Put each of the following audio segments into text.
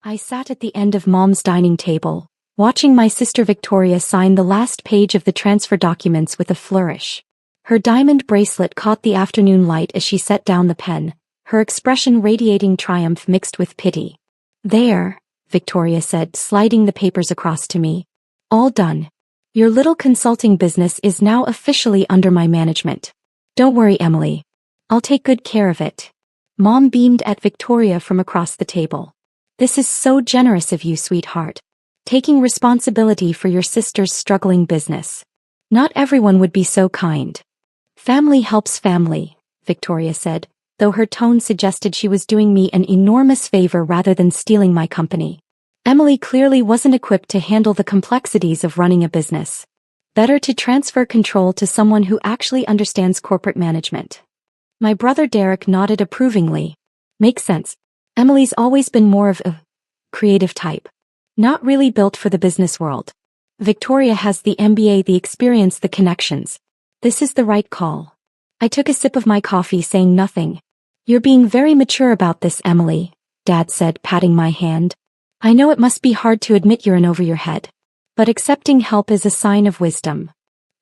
I sat at the end of Mom's dining table, watching my sister Victoria sign the last page of the transfer documents with a flourish. Her diamond bracelet caught the afternoon light as she set down the pen, her expression radiating triumph mixed with pity. "There," Victoria said, sliding the papers across to me. "All done. Your little consulting business is now officially under my management. Don't worry, Emily. I'll take good care of it." Mom beamed at Victoria from across the table. "This is so generous of you, sweetheart. Taking responsibility for your sister's struggling business. Not everyone would be so kind." "Family helps family," Victoria said, though her tone suggested she was doing me an enormous favor rather than stealing my company. Emily clearly wasn't equipped to handle the complexities of running a business. Better to transfer control to someone who actually understands corporate management. My brother Derek nodded approvingly. "Makes sense. Emily's always been more of a creative type. Not really built for the business world. Victoria has the MBA, the experience, the connections. This is the right call." I took a sip of my coffee, saying nothing. "You're being very mature about this, Emily," Dad said, patting my hand. "I know it must be hard to admit you're in over your head. But accepting help is a sign of wisdom."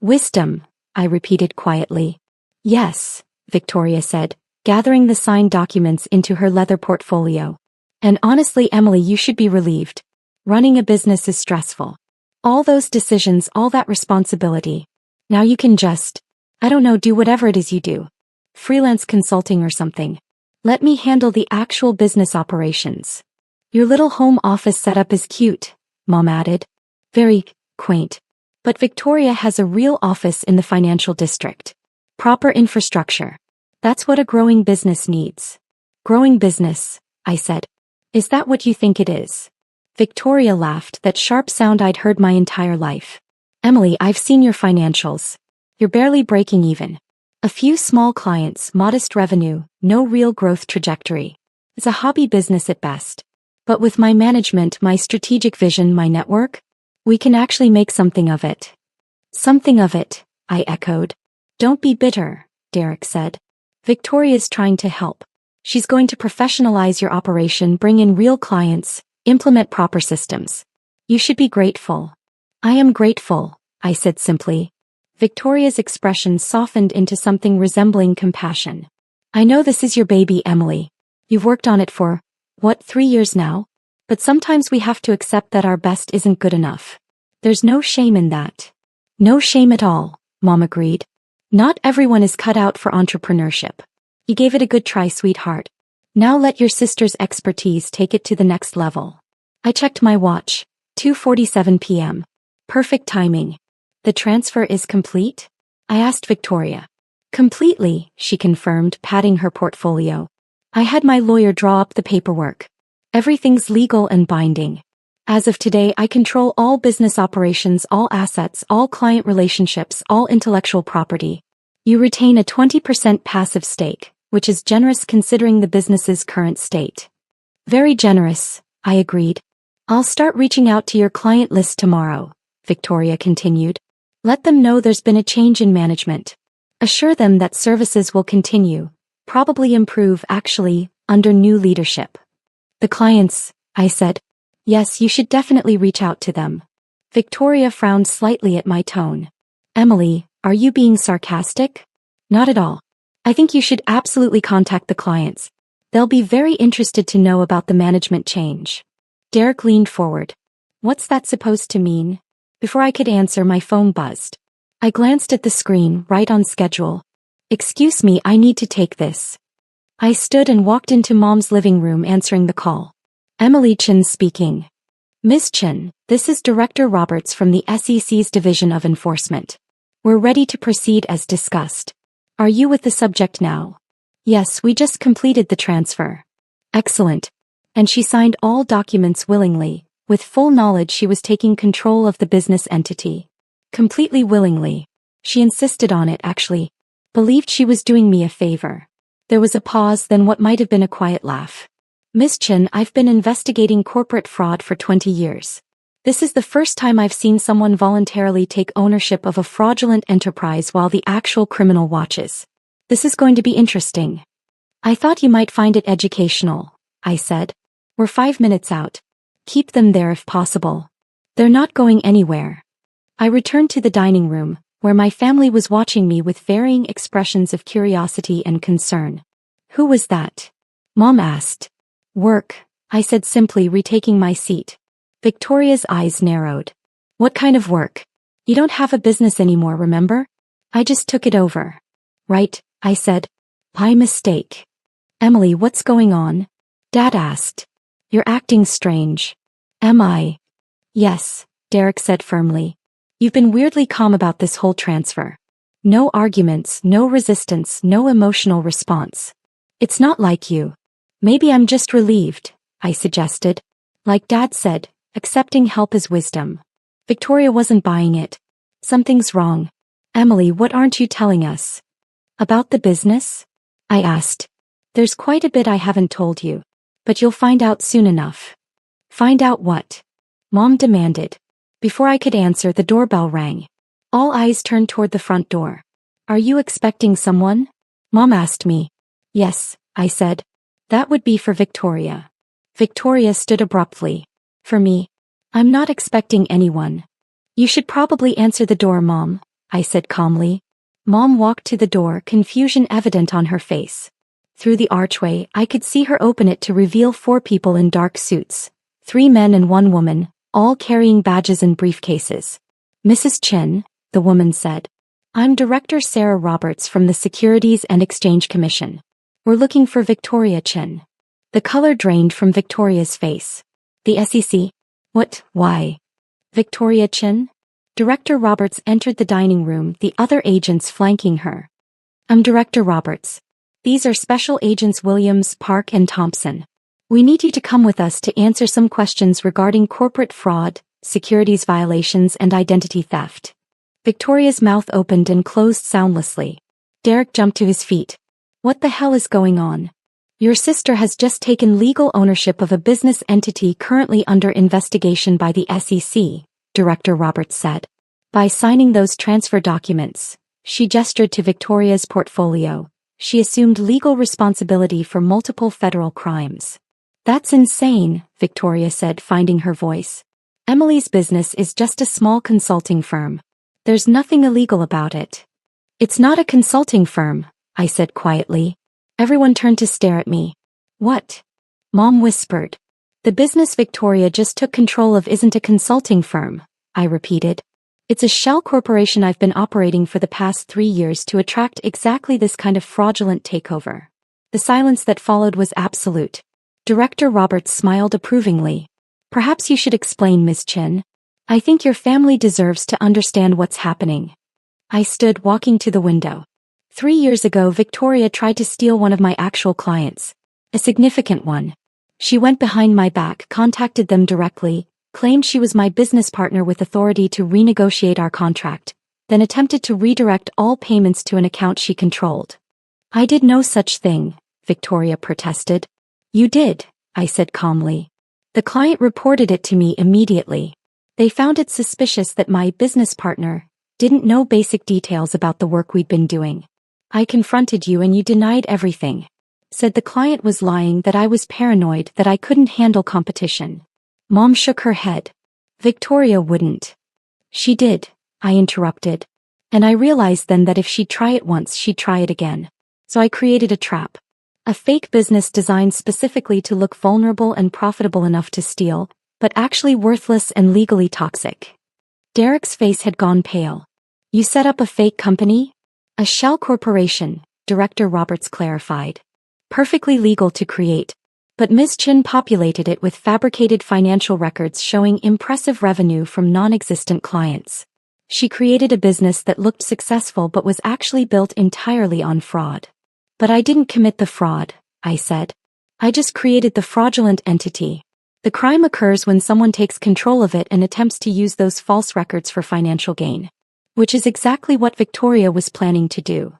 "Wisdom," I repeated quietly. "Yes," Victoria said, gathering the signed documents into her leather portfolio. "And honestly, Emily, you should be relieved. Running a business is stressful. All those decisions, all that responsibility. Now you can just, I don't know, do whatever it is you do. Freelance consulting or something. Let me handle the actual business operations." "Your little home office setup is cute," Mom added. "Very quaint. But Victoria has a real office in the financial district. Proper infrastructure. That's what a growing business needs." "Growing business," I said. "Is that what you think it is?" Victoria laughed, that sharp sound I'd heard my entire life. "Emily, I've seen your financials. You're barely breaking even. A few small clients, modest revenue, no real growth trajectory. It's a hobby business at best. But with my management, my strategic vision, my network, we can actually make something of it." "Something of it," I echoed. "Don't be bitter," Derek said. "Victoria's trying to help. She's going to professionalize your operation, bring in real clients, implement proper systems. You should be grateful." "I am grateful," I said simply. Victoria's expression softened into something resembling compassion. "I know this is your baby, Emily. You've worked on it for, 3 years now? But sometimes we have to accept that our best isn't good enough. There's no shame in that." "No shame at all," Mom agreed. "Not everyone is cut out for entrepreneurship. You gave it a good try, sweetheart. Now let your sister's expertise take it to the next level." I checked my watch. 2:47 p.m. Perfect timing. "The transfer is complete?" I asked Victoria. "Completely," she confirmed, patting her portfolio. "I had my lawyer draw up the paperwork. Everything's legal and binding. As of today, I control all business operations, all assets, all client relationships, all intellectual property. You retain a 20% passive stake, which is generous considering the business's current state." "Very generous," I agreed. "I'll start reaching out to your client list tomorrow," Victoria continued. "Let them know there's been a change in management. Assure them that services will continue, probably improve actually, under new leadership." "The clients," I said. "Yes, you should definitely reach out to them." Victoria frowned slightly at my tone. "Emily, are you being sarcastic?" "Not at all. I think you should absolutely contact the clients. They'll be very interested to know about the management change." Derek leaned forward. "What's that supposed to mean?" Before I could answer, my phone buzzed. I glanced at the screen, right on schedule. "Excuse me, I need to take this." I stood and walked into Mom's living room, answering the call. "Emily Chen speaking." "Miss Chen, this is Director Roberts from the SEC's Division of Enforcement. We're ready to proceed as discussed. Are you with the subject now?" "Yes, we just completed the transfer." "Excellent." And she signed all documents willingly, with full knowledge she was taking control of the business entity. Completely willingly. She insisted on it, actually. Believed she was doing me a favor. There was a pause, then what might have been a quiet laugh. "Miss Chen, I've been investigating corporate fraud for 20 years. This is the first time I've seen someone voluntarily take ownership of a fraudulent enterprise while the actual criminal watches. This is going to be interesting." "I thought you might find it educational," I said. "We're 5 minutes out. Keep them there if possible. They're not going anywhere. I returned to the dining room, where my family was watching me with varying expressions of curiosity and concern. Who was that? Mom asked. Work, I said simply, retaking my seat. Victoria's eyes narrowed. What kind of work? You don't have a business anymore, remember? I just took it over. Right, I said. By mistake. Emily, what's going on? Dad asked. You're acting strange. Am I? Yes, Derek said firmly. You've been weirdly calm about this whole transfer. No arguments, no resistance, no emotional response. It's not like you. Maybe I'm just relieved, I suggested. Like Dad said, accepting help is wisdom. Victoria wasn't buying it. Something's wrong. Emily, what aren't you telling us? About the business? I asked. There's quite a bit I haven't told you. But you'll find out soon enough. Find out what? Mom demanded. Before I could answer, the doorbell rang. All eyes turned toward the front door. Are you expecting someone? Mom asked me. Yes, I said. That would be for Victoria. Victoria stood abruptly. For me? I'm not expecting anyone. You should probably answer the door, Mom, I said calmly. Mom walked to the door, confusion evident on her face. Through the archway, I could see her open it to reveal 4 people in dark suits. 3 men and 1 woman, all carrying badges and briefcases. Mrs. Chen, the woman said. I'm Director Sarah Roberts from the Securities and Exchange Commission. We're looking for Victoria Chen. The color drained from Victoria's face. The SEC? What? Why? Victoria Chen? Director Roberts entered the dining room, the other agents flanking her. I'm Director Roberts. These are Special Agents Williams, Park and Thompson. We need you to come with us to answer some questions regarding corporate fraud, securities violations and identity theft. Victoria's mouth opened and closed soundlessly. Derek jumped to his feet. What the hell is going on? Your sister has just taken legal ownership of a business entity currently under investigation by the SEC, Director Roberts said. By signing those transfer documents, she gestured to Victoria's portfolio. She assumed legal responsibility for multiple federal crimes. That's insane, Victoria said, finding her voice. Emily's business is just a small consulting firm. There's nothing illegal about it. It's not a consulting firm, I said quietly. Everyone turned to stare at me. What? Mom whispered. The business Victoria just took control of isn't a consulting firm, I repeated. It's a shell corporation I've been operating for the past 3 years to attract exactly this kind of fraudulent takeover. The silence that followed was absolute. Director Roberts smiled approvingly. Perhaps you should explain, Ms. Chen. I think your family deserves to understand what's happening. I stood, walking to the window. 3 years ago, Victoria tried to steal one of my actual clients. A significant one. She went behind my back, contacted them directly, claimed she was my business partner with authority to renegotiate our contract, then attempted to redirect all payments to an account she controlled. I did no such thing, Victoria protested. You did, I said calmly. The client reported it to me immediately. They found it suspicious that my business partner didn't know basic details about the work we'd been doing. I confronted you and you denied everything. Said the client was lying, that I was paranoid, that I couldn't handle competition. Mom shook her head. Victoria wouldn't. She did, I interrupted. And I realized then that if she'd try it once, she'd try it again. So I created a trap. A fake business designed specifically to look vulnerable and profitable enough to steal, but actually worthless and legally toxic. Derek's face had gone pale. You set up a fake company? A shell corporation, Director Roberts clarified. Perfectly legal to create. But Ms. Chen populated it with fabricated financial records showing impressive revenue from non-existent clients. She created a business that looked successful but was actually built entirely on fraud. But I didn't commit the fraud, I said. I just created the fraudulent entity. The crime occurs when someone takes control of it and attempts to use those false records for financial gain. Which is exactly what Victoria was planning to do.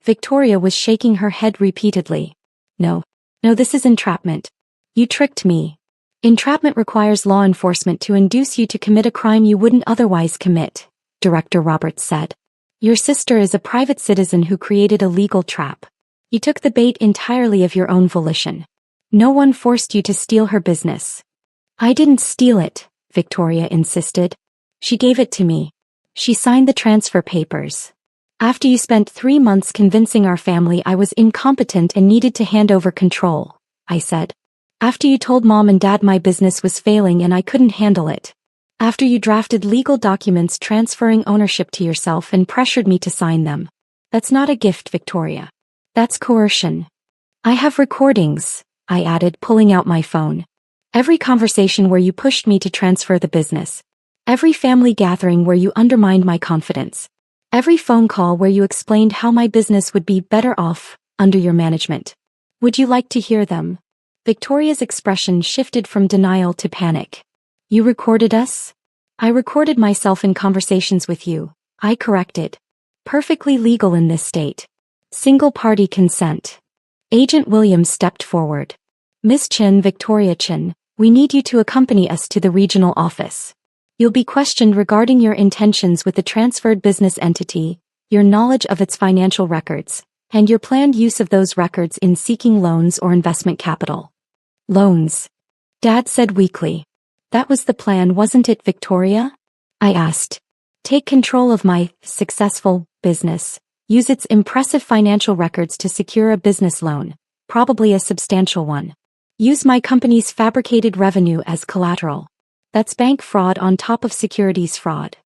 Victoria was shaking her head repeatedly. No, this is entrapment. You tricked me. Entrapment requires law enforcement to induce you to commit a crime you wouldn't otherwise commit, Director Roberts said. Your sister is a private citizen who created a legal trap. You took the bait entirely of your own volition. No one forced you to steal her business. I didn't steal it, Victoria insisted. She gave it to me. She signed the transfer papers. After you spent 3 months convincing our family I was incompetent and needed to hand over control, I said. After you told Mom and Dad my business was failing and I couldn't handle it. After you drafted legal documents transferring ownership to yourself and pressured me to sign them. That's not a gift, Victoria. That's coercion. I have recordings, I added, pulling out my phone. Every conversation where you pushed me to transfer the business. Every family gathering where you undermined my confidence. Every phone call where you explained how my business would be better off under your management. Would you like to hear them? Victoria's expression shifted from denial to panic. You recorded us? I recorded myself in conversations with you, I corrected. Perfectly legal in this state. Single-party consent. Agent Williams stepped forward. Miss Chin, Victoria Chin, we need you to accompany us to the regional office. You'll be questioned regarding your intentions with the transferred business entity, your knowledge of its financial records, and your planned use of those records in seeking loans or investment capital. Loans. Dad said weakly. That was the plan, wasn't it, Victoria? I asked. Take control of my successful business. Use its impressive financial records to secure a business loan, probably a substantial one. Use my company's fabricated revenue as collateral. That's bank fraud on top of securities fraud.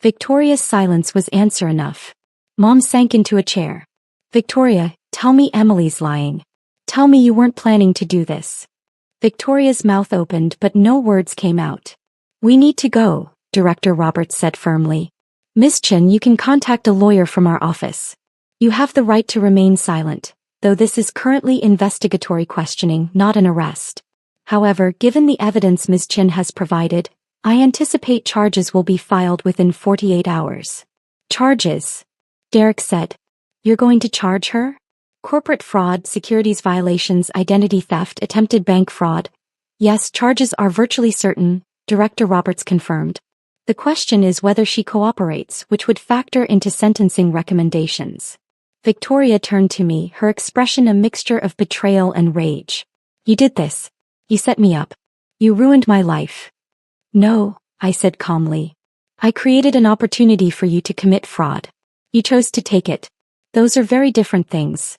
Victoria's silence was answer enough. Mom sank into a chair. Victoria, tell me Emily's lying. Tell me you weren't planning to do this. Victoria's mouth opened but no words came out. We need to go, Director Roberts said firmly. Miss Chin, you can contact a lawyer from our office. You have the right to remain silent, though this is currently investigatory questioning, not an arrest. However, given the evidence Ms. Chin has provided, I anticipate charges will be filed within 48 hours. Charges? Derek said. You're going to charge her? Corporate fraud, securities violations, identity theft, attempted bank fraud. Yes, charges are virtually certain, Director Roberts confirmed. The question is whether she cooperates, which would factor into sentencing recommendations. Victoria turned to me, her expression a mixture of betrayal and rage. You did this. You set me up. You ruined my life. No, I said calmly. I created an opportunity for you to commit fraud. You chose to take it. Those are very different things.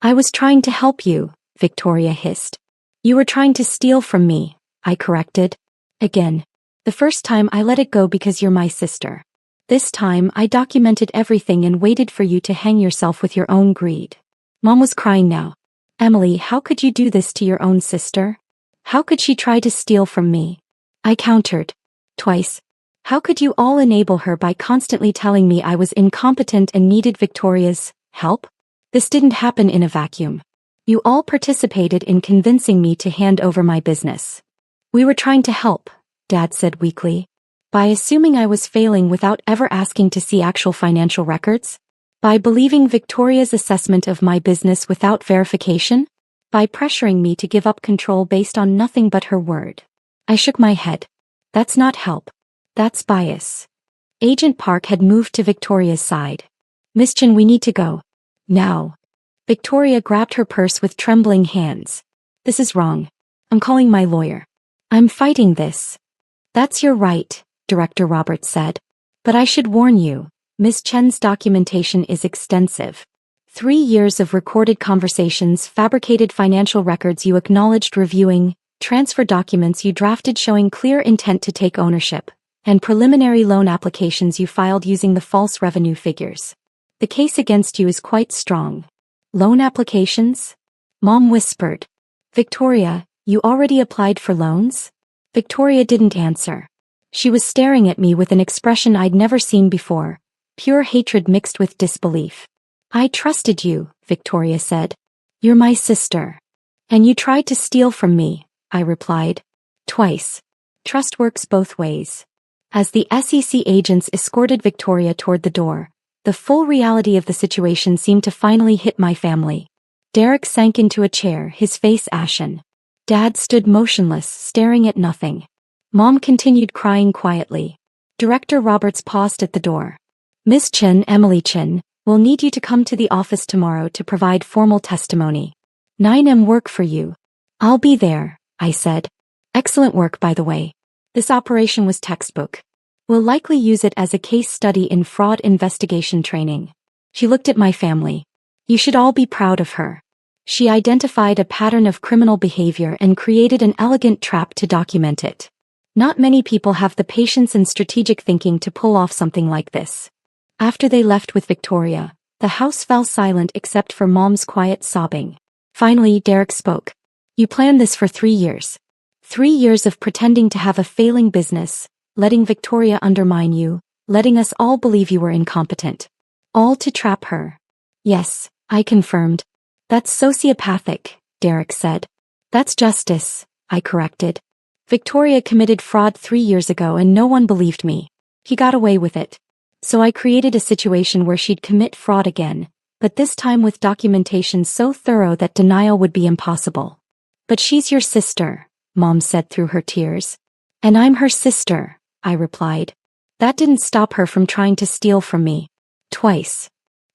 I was trying to help you, Victoria hissed. You were trying to steal from me, I corrected. Again. The first time I let it go because you're my sister. This time I documented everything and waited for you to hang yourself with your own greed. Mom was crying now. Emily, how could you do this to your own sister? How could she try to steal from me? I countered. Twice. How could you all enable her by constantly telling me I was incompetent and needed Victoria's help? This didn't happen in a vacuum. You all participated in convincing me to hand over my business. We were trying to help, Dad said weakly. By assuming I was failing without ever asking to see actual financial records? By believing Victoria's assessment of my business without verification? By pressuring me to give up control based on nothing but her word? I shook my head. That's not help. That's bias. Agent Park had moved to Victoria's side. Miss Chin, we need to go. Now. Victoria grabbed her purse with trembling hands. This is wrong. I'm calling my lawyer. I'm fighting this. That's your right, Director Roberts said. But I should warn you, Ms. Chen's documentation is extensive. 3 years of recorded conversations, fabricated financial records you acknowledged reviewing, transfer documents you drafted showing clear intent to take ownership, and preliminary loan applications you filed using the false revenue figures. The case against you is quite strong. Loan applications? Mom whispered. Victoria, you already applied for loans? Victoria didn't answer. She was staring at me with an expression I'd never seen before, pure hatred mixed with disbelief. I trusted you, Victoria said. You're my sister. And you tried to steal from me, I replied. Twice. Trust works both ways. As the SEC agents escorted Victoria toward the door, the full reality of the situation seemed to finally hit my family. Derek sank into a chair, his face ashen. Dad stood motionless, staring at nothing. Mom continued crying quietly. Director Roberts paused at the door. Miss Chin, Emily Chin, we'll need you to come to the office tomorrow to provide formal testimony. 9 am work for you. I'll be there, I said. Excellent work, by the way. This operation was textbook. We'll likely use it as a case study in fraud investigation training. She looked at my family. You should all be proud of her. She identified a pattern of criminal behavior and created an elegant trap to document it. Not many people have the patience and strategic thinking to pull off something like this. After they left with Victoria, the house fell silent except for Mom's quiet sobbing. Finally, Derek spoke. You planned this for 3 years. 3 years of pretending to have a failing business, letting Victoria undermine you, letting us all believe you were incompetent. All to trap her. Yes, I confirmed. That's sociopathic, Derek said. That's justice, I corrected. Victoria committed fraud 3 years ago and no one believed me. He got away with it. So I created a situation where she'd commit fraud again, but this time with documentation so thorough that denial would be impossible. But she's your sister, Mom said through her tears. And I'm her sister, I replied. That didn't stop her from trying to steal from me. Twice.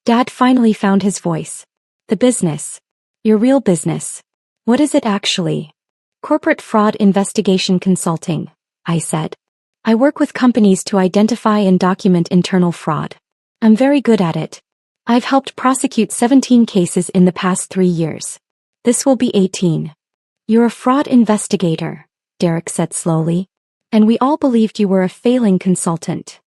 Dad finally found his voice. The business. Your real business. What is it actually? Corporate fraud investigation consulting, I said. I work with companies to identify and document internal fraud. I'm very good at it. I've helped prosecute 17 cases in the past 3 years. This will be 18. You're a fraud investigator, Derek said slowly. And we all believed you were a failing consultant.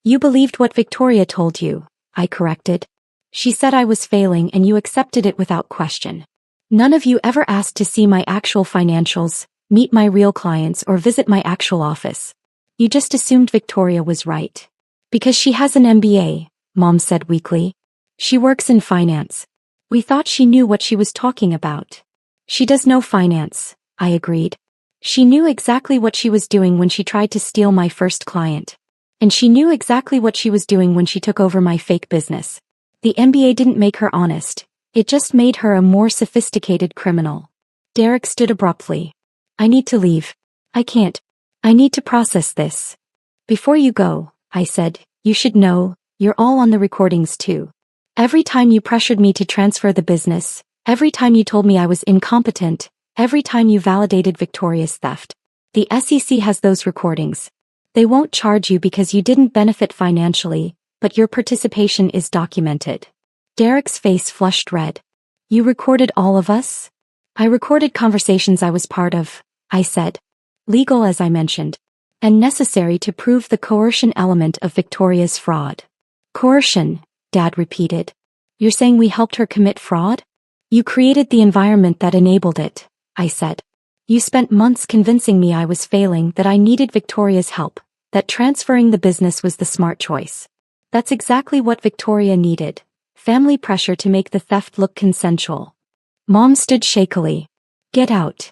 You believed what Victoria told you, I corrected. She said I was failing and you accepted it without question. None of you ever asked to see my actual financials, meet my real clients or visit my actual office. You just assumed Victoria was right. Because she has an MBA, Mom said weakly. She works in finance. We thought she knew what she was talking about. She does know finance, I agreed. She knew exactly what she was doing when she tried to steal my first client. And she knew exactly what she was doing when she took over my fake business. The MBA didn't make her honest. It just made her a more sophisticated criminal. Derek stood abruptly. I need to leave. I can't. I need to process this. Before you go, I said, you should know, you're all on the recordings too. Every time you pressured me to transfer the business, every time you told me I was incompetent, every time you validated Victoria's theft. The SEC has those recordings. They won't charge you because you didn't benefit financially, but your participation is documented. Derek's face flushed red. You recorded all of us? I recorded conversations I was part of, I said. Legal as I mentioned. And necessary to prove the coercion element of Victoria's fraud. Coercion, Dad repeated. You're saying we helped her commit fraud? You created the environment that enabled it, I said. You spent months convincing me I was failing, that I needed Victoria's help, that transferring the business was the smart choice. That's exactly what Victoria needed. Family pressure to make the theft look consensual. Mom stood shakily. Get out.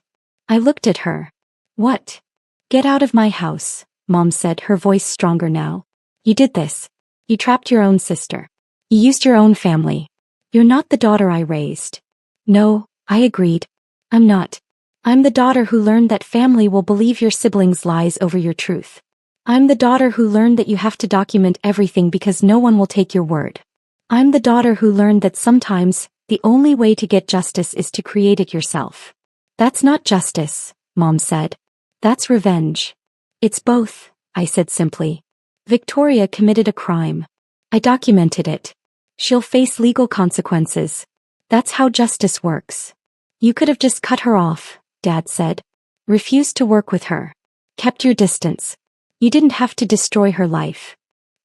I looked at her. What? Get out of my house, Mom said, her voice stronger now. You did this. You trapped your own sister. You used your own family. You're not the daughter I raised. No, I agreed. I'm not. I'm the daughter who learned that family will believe your siblings' lies over your truth. I'm the daughter who learned that you have to document everything because no one will take your word. I'm the daughter who learned that sometimes, the only way to get justice is to create it yourself. That's not justice, Mom said. That's revenge. It's both, I said simply. Victoria committed a crime. I documented it. She'll face legal consequences. That's how justice works. You could have just cut her off, Dad said. Refused to work with her. Kept your distance. You didn't have to destroy her life.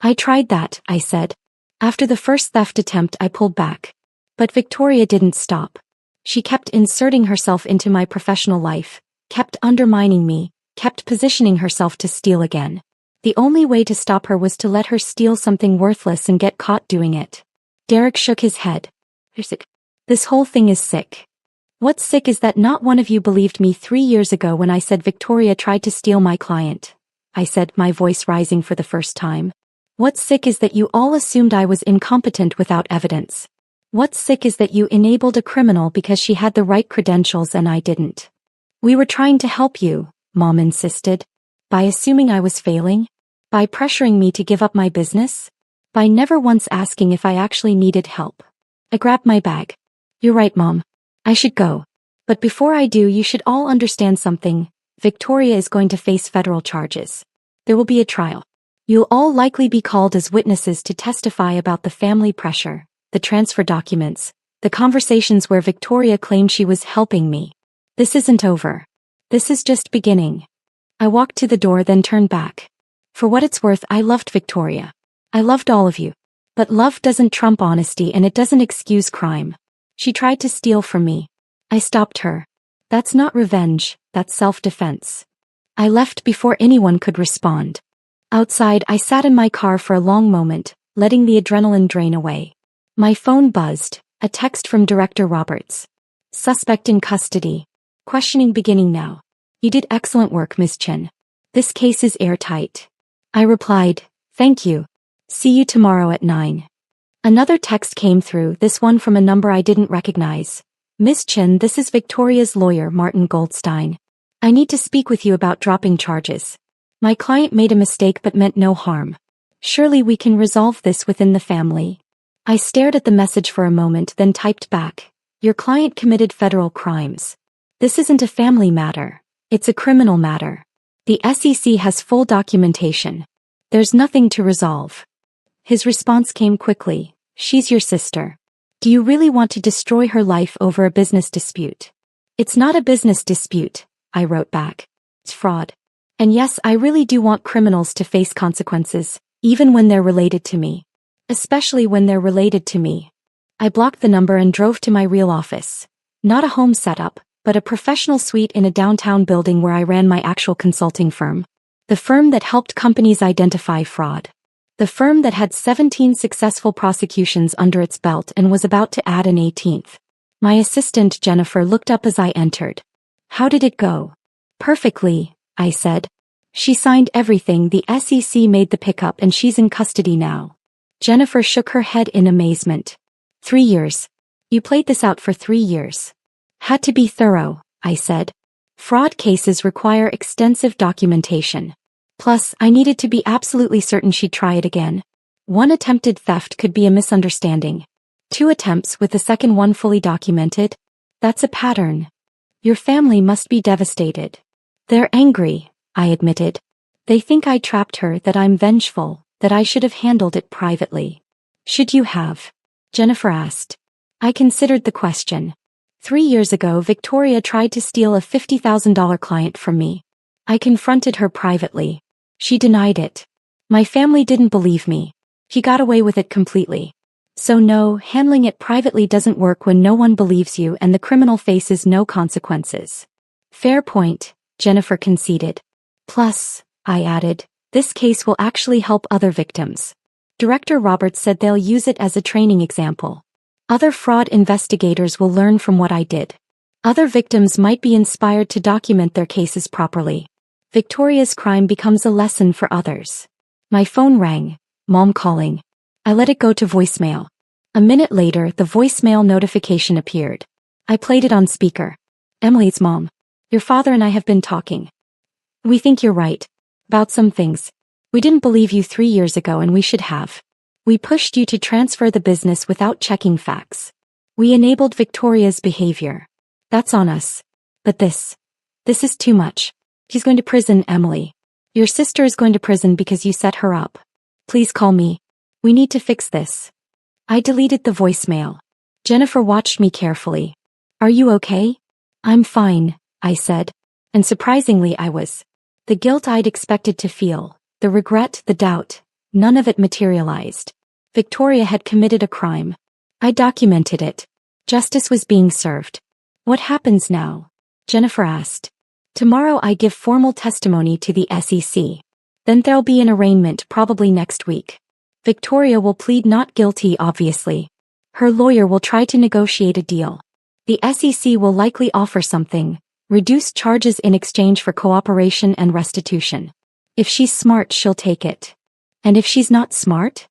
I tried that, I said. After the first theft attempt I pulled back. But Victoria didn't stop. She kept inserting herself into my professional life, kept undermining me, kept positioning herself to steal again. The only way to stop her was to let her steal something worthless and get caught doing it. Derek shook his head. You're sick. This whole thing is sick. What's sick is that not one of you believed me 3 years ago when I said Victoria tried to steal my client. I said, my voice rising for the first time. What's sick is that you all assumed I was incompetent without evidence. What's sick is that you enabled a criminal because she had the right credentials and I didn't. We were trying to help you, Mom insisted. By assuming I was failing? By pressuring me to give up my business? By never once asking if I actually needed help. I grabbed my bag. You're right, Mom. I should go. But before I do, you should all understand something. Victoria is going to face federal charges. There will be a trial. You'll all likely be called as witnesses to testify about the family pressure, the transfer documents, the conversations where Victoria claimed she was helping me. This isn't over. This is just beginning. I walked to the door, then turned back. For what it's worth, I loved Victoria. I loved all of you. But love doesn't trump honesty, and it doesn't excuse crime. She tried to steal from me. I stopped her. That's not revenge, that's self-defense. I left before anyone could respond. Outside, I sat in my car for a long moment, letting the adrenaline drain away. My phone buzzed, a text from Director Roberts. Suspect in custody. Questioning beginning now. You did excellent work, Ms. Chen. This case is airtight. I replied, thank you. See you tomorrow at 9. Another text came through, this one from a number I didn't recognize. Ms. Chen, this is Victoria's lawyer, Martin Goldstein. I need to speak with you about dropping charges. My client made a mistake but meant no harm. Surely we can resolve this within the family. I stared at the message for a moment, then typed back. Your client committed federal crimes. This isn't a family matter. It's a criminal matter. The SEC has full documentation. There's nothing to resolve. His response came quickly. She's your sister. Do you really want to destroy her life over a business dispute? It's not a business dispute, I wrote back. It's fraud. And yes, I really do want criminals to face consequences, even when they're related to me. Especially when they're related to me. I blocked the number and drove to my real office. Not a home setup, but a professional suite in a downtown building where I ran my actual consulting firm. The firm that helped companies identify fraud. The firm that had 17 successful prosecutions under its belt and was about to add an 18th. My assistant Jennifer looked up as I entered. How did it go? Perfectly, I said. She signed everything, the SEC made the pickup, and she's in custody now. Jennifer shook her head in amazement. 3 years. You played this out for 3 years. Had to be thorough, I said. Fraud cases require extensive documentation. Plus, I needed to be absolutely certain she'd try it again. 1 attempted theft could be a misunderstanding. 2 attempts with the second one fully documented? That's a pattern. Your family must be devastated. They're angry, I admitted. They think I trapped her, that I'm vengeful, that I should have handled it privately. Should you have? Jennifer asked. I considered the question. 3 years ago, Victoria tried to steal a $50,000 client from me. I confronted her privately. She denied it. My family didn't believe me. She got away with it completely. So no, handling it privately doesn't work when no one believes you and the criminal faces no consequences. Fair point, Jennifer conceded. Plus, I added, this case will actually help other victims. Director Roberts said they'll use it as a training example. Other fraud investigators will learn from what I did. Other victims might be inspired to document their cases properly. Victoria's crime becomes a lesson for others. My phone rang. Mom calling. I let it go to voicemail. A minute later, the voicemail notification appeared. I played it on speaker. Emily, it's Mom. Your father and I have been talking. We think you're right. About some things. We didn't believe you 3 years ago, and we should have. We pushed you to transfer the business without checking facts. We enabled Victoria's behavior. That's on us. But this is too much. She's going to prison, Emily. Your sister is going to prison because you set her up. Please call me. We need to fix this. I deleted the voicemail. Jennifer watched me carefully. Are you okay? I'm fine, I said. And surprisingly, I was. The guilt I'd expected to feel, the regret, the doubt, none of it materialized. Victoria had committed a crime. I documented it. Justice was being served. What happens now? Jennifer asked. Tomorrow I give formal testimony to the SEC. Then there'll be an arraignment, probably next week. Victoria will plead not guilty, obviously. Her lawyer will try to negotiate a deal. The SEC will likely offer something, reduced charges in exchange for cooperation and restitution. If she's smart, she'll take it. And if she's not smart?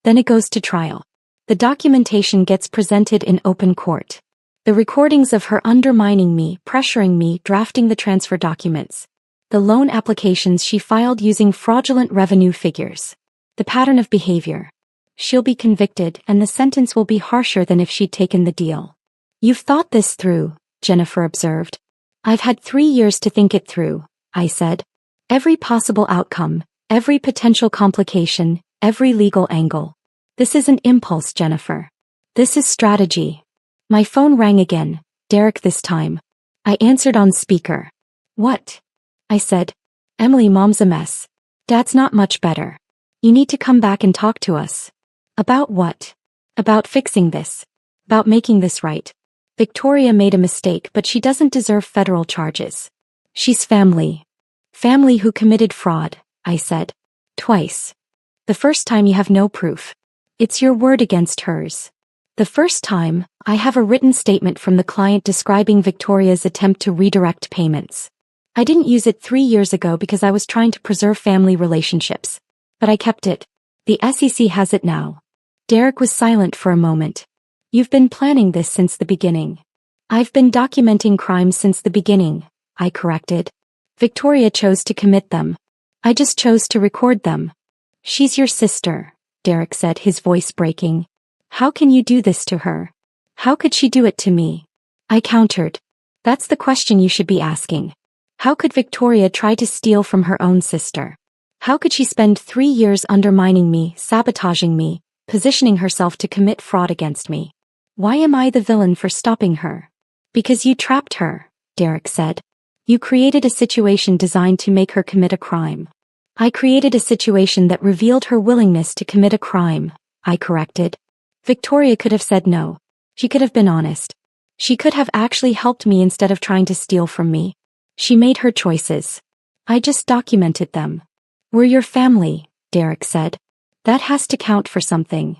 Then it goes to trial. The documentation gets presented in open court. The recordings of her undermining me, pressuring me, drafting the transfer documents. The loan applications she filed using fraudulent revenue figures. The pattern of behavior. She'll be convicted, and the sentence will be harsher than if she'd taken the deal. You've thought this through, Jennifer observed. I've had 3 years to think it through, I said. Every possible outcome, every potential complication, every legal angle. This isn't impulse, Jennifer. This is strategy. My phone rang again, Derek this time. I answered on speaker. What? I said. Emily, Mom's a mess. Dad's not much better. You need to come back and talk to us. About what? About fixing this. About making this right. Victoria made a mistake, but she doesn't deserve federal charges. She's family. Family who committed fraud, I said. Twice. The first time you have no proof. It's your word against hers. The first time, I have a written statement from the client describing Victoria's attempt to redirect payments. I didn't use it 3 years ago because I was trying to preserve family relationships. But I kept it. The SEC has it now. Derek was silent for a moment. You've been planning this since the beginning. I've been documenting crimes since the beginning, I corrected. Victoria chose to commit them. I just chose to record them. She's your sister, Derek said, his voice breaking. How can you do this to her? How could she do it to me? I countered. That's the question you should be asking. How could Victoria try to steal from her own sister? How could she spend 3 years undermining me, sabotaging me, positioning herself to commit fraud against me? Why am I the villain for stopping her? Because you trapped her, Derek said. You created a situation designed to make her commit a crime. I created a situation that revealed her willingness to commit a crime, I corrected. Victoria could have said no. She could have been honest. She could have actually helped me instead of trying to steal from me. She made her choices. I just documented them. We're your family, Derek said. That has to count for something.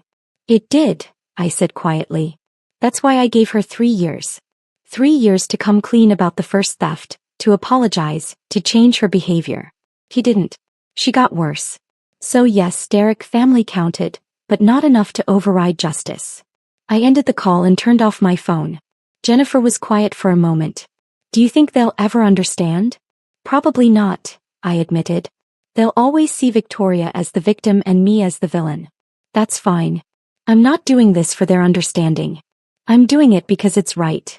It did, I said quietly. That's why I gave her 3 years. 3 years to come clean about the first theft, to apologize, to change her behavior. He didn't. She got worse. So yes, Derek, family counted, but not enough to override justice. I ended the call and turned off my phone. Jennifer was quiet for a moment. Do you think they'll ever understand? Probably not, I admitted. They'll always see Victoria as the victim and me as the villain. That's fine. I'm not doing this for their understanding. I'm doing it because it's right.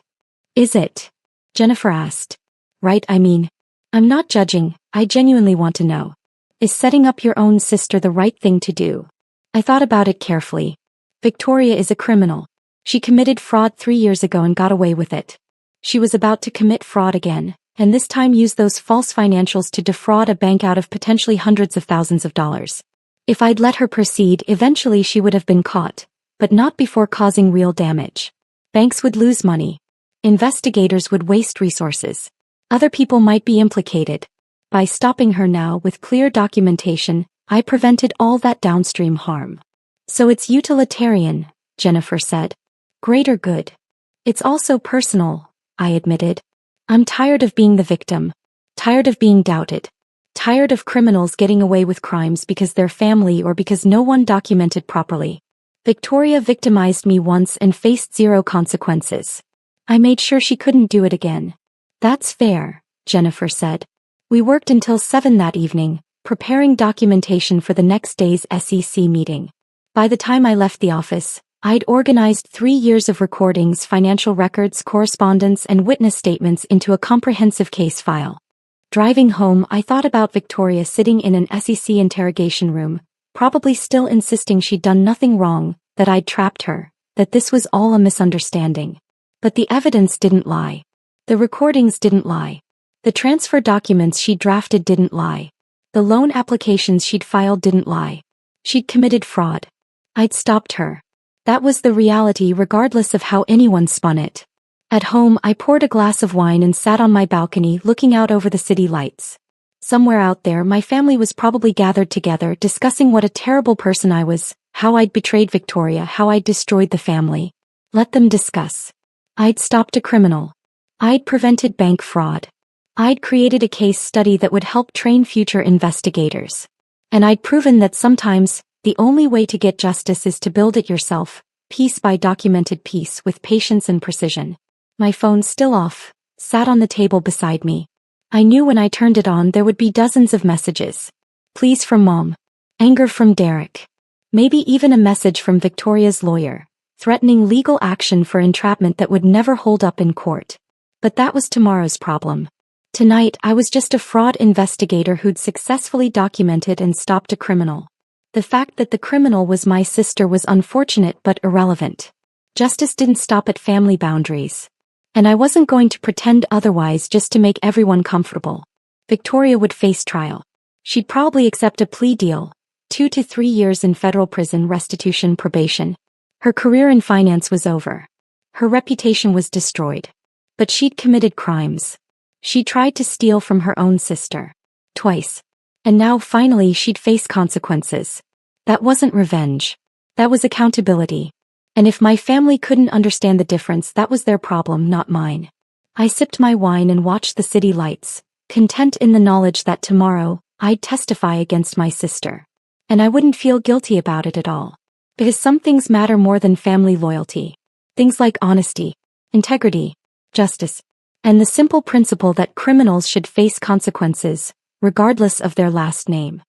Is it? Jennifer asked. Right, I mean. I'm not judging, I genuinely want to know. Is setting up your own sister the right thing to do? I thought about it carefully. Victoria is a criminal. She committed fraud 3 years ago and got away with it. She was about to commit fraud again, and this time use those false financials to defraud a bank out of potentially hundreds of thousands of dollars. If I'd let her proceed, eventually she would have been caught, but not before causing real damage. Banks would lose money. Investigators would waste resources. Other people might be implicated. By stopping her now with clear documentation, I prevented all that downstream harm. So it's utilitarian, Jennifer said. Greater good. It's also personal, I admitted. I'm tired of being the victim. Tired of being doubted. Tired of criminals getting away with crimes because they're family or because no one documented properly. Victoria victimized me once and faced 0 consequences. I made sure she couldn't do it again. That's fair, Jennifer said. We worked until 7 that evening, preparing documentation for the next day's SEC meeting. By the time I left the office, I'd organized 3 years of recordings, financial records, correspondence, and witness statements into a comprehensive case file. Driving home, I thought about Victoria sitting in an SEC interrogation room, probably still insisting she'd done nothing wrong, that I'd trapped her, that this was all a misunderstanding. But the evidence didn't lie. The recordings didn't lie. The transfer documents she'd drafted didn't lie. The loan applications she'd filed didn't lie. She'd committed fraud. I'd stopped her. That was the reality regardless of how anyone spun it. At home, I poured a glass of wine and sat on my balcony looking out over the city lights. Somewhere out there, my family was probably gathered together discussing what a terrible person I was, how I'd betrayed Victoria, how I'd destroyed the family. Let them discuss. I'd stopped a criminal. I'd prevented bank fraud. I'd created a case study that would help train future investigators. And I'd proven that sometimes, the only way to get justice is to build it yourself, piece by documented piece with patience and precision. My phone, still off, sat on the table beside me. I knew when I turned it on there would be dozens of messages. Pleas from Mom. Anger from Derek. Maybe even a message from Victoria's lawyer, threatening legal action for entrapment that would never hold up in court. But that was tomorrow's problem. Tonight I was just a fraud investigator who'd successfully documented and stopped a criminal. The fact that the criminal was my sister was unfortunate but irrelevant. Justice didn't stop at family boundaries. And I wasn't going to pretend otherwise just to make everyone comfortable. Victoria would face trial. She'd probably accept a plea deal, 2 to 3 years in federal prison, restitution, probation. Her career in finance was over. Her reputation was destroyed. But she'd committed crimes. She tried to steal from her own sister. Twice. And now finally she'd face consequences. That wasn't revenge. That was accountability. And if my family couldn't understand the difference, that was their problem, not mine. I sipped my wine and watched the city lights, content in the knowledge that tomorrow, I'd testify against my sister. And I wouldn't feel guilty about it at all. Because some things matter more than family loyalty. Things like honesty, integrity, justice, and the simple principle that criminals should face consequences, regardless of their last name.